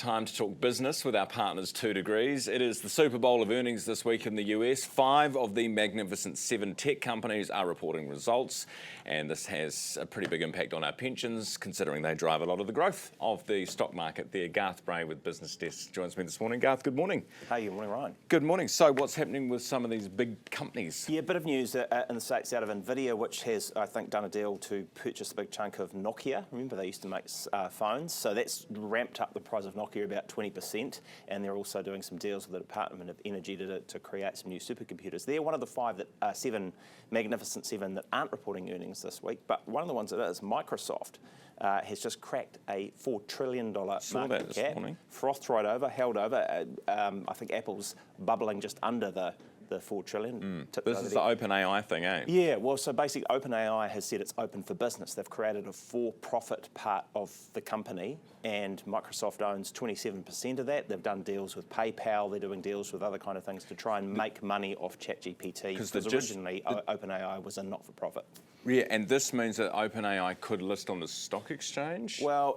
time to talk business with our partners 2 Degrees. It is the Super Bowl of earnings this week in the US. 5 of the Magnificent 7 tech companies are reporting results, and this has a pretty big impact on our pensions, considering they drive a lot of the growth of the stock market there. Garth Bray with Business Desk joins me this morning. Garth, good morning. Hey, good morning, Ryan. Good morning. So what's happening with some of these big companies? Yeah, a bit of news in the States out of Nvidia, which has, I think, done a deal to purchase a big chunk of Nokia. Remember, they used to make phones, so that's ramped up the price of Nokia about 20%, and they're also doing some deals with the Department of Energy to create some new supercomputers. They're one of the 5 that Magnificent 7 that aren't reporting earnings this week, but one of the ones that is, Microsoft, has just cracked a $4 trillion market cap, frothed right over, held over. I think Apple's bubbling just under the 4 trillion. This is the OpenAI thing, eh? Yeah, well, so basically OpenAI has said it's open for business. They've created a for-profit part of the company, and Microsoft owns 27% of that. They've done deals with PayPal, they're doing deals with other kind of things to try and make money off ChatGPT, because originally OpenAI was a not-for-profit. Yeah, and this means that OpenAI could list on the stock exchange? Well,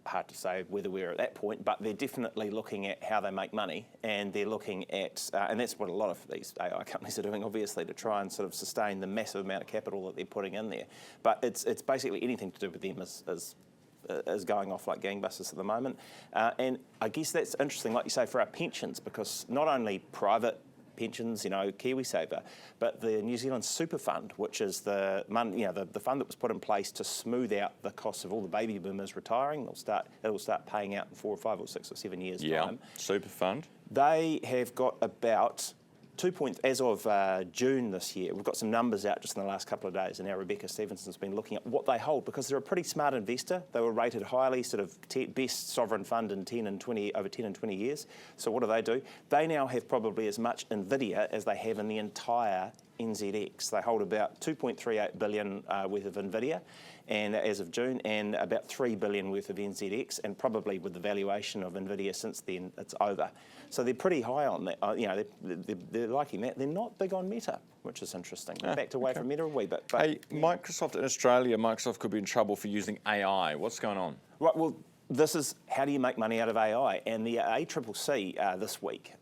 hard to say whether we're at that point, but they're definitely looking at how they make money, and they're looking at, and that's what a lot of these AI companies are doing, obviously, to try and sort of sustain the massive amount of capital that they're putting in there. But it's basically anything to do with them is going off like gangbusters at the moment. And I guess that's interesting, like you say, for our pensions, because not only private pensions, KiwiSaver, but the New Zealand Super Fund, which is the fund that was put in place to smooth out the costs of all the baby boomers retiring. It'll start paying out in 4 or 5 or 6 or 7 years' time. Super Fund. They have got about as of June this year. We've got some numbers out just in the last couple of days, and now Rebecca Stevenson's been looking at what they hold, because they're a pretty smart investor. They were rated highly, sort of best sovereign fund in over 10 and 20 years. So what do? They now have probably as much Nvidia as they have in the entire NZX. They hold about 2.38 billion worth of Nvidia, and as of June, and about 3 billion worth of NZX, and probably with the valuation of Nvidia since then, it's over. So they're pretty high on that. They're liking that. They're not big on Meta, which is interesting. They're backed away from Meta a wee bit. Hey, Microsoft in Australia, Microsoft could be in trouble for using AI. What's going on? Right, well, this is how do you make money out of AI? And the ACCC this week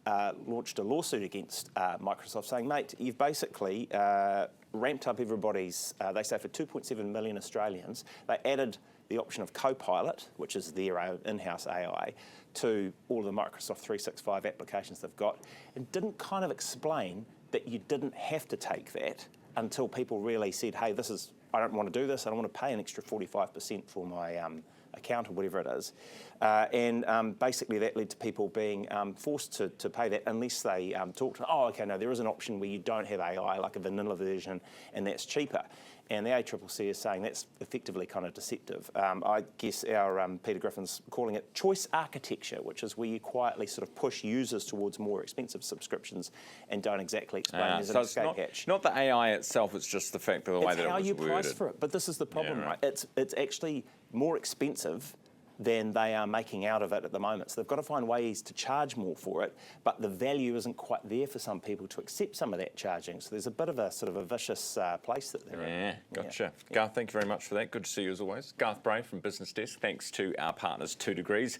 launched a lawsuit against Microsoft, saying, mate, you've basically ramped up everybody's, they say for 2.7 million Australians, they added the option of Copilot, which is their own in-house AI, to all of the Microsoft 365 applications they've got, and didn't kind of explain that you didn't have to take that until people really said, hey, I don't want to do this, I don't want to pay an extra 45% for my account or whatever it is. Basically that led to people being forced to pay that unless they talked, no, there is an option where you don't have AI, like a vanilla version, and that's cheaper. And the ACCC is saying that's effectively kind of deceptive. I guess our Peter Griffin's calling it choice architecture, which is where you quietly sort of push users towards more expensive subscriptions and don't exactly explain there's an escape hatch. Not the AI itself, it's just the fact of the way that it was worded. It's how you price for it, but this is the problem, right? It's actually more expensive than they are making out of it at the moment. So they've got to find ways to charge more for it, but the value isn't quite there for some people to accept some of that charging. So there's a bit of a sort of a vicious place that they're in. Yeah, gotcha. Garth, thank you very much for that. Good to see you as always. Garth Bray from Business Desk. Thanks to our partners 2 Degrees.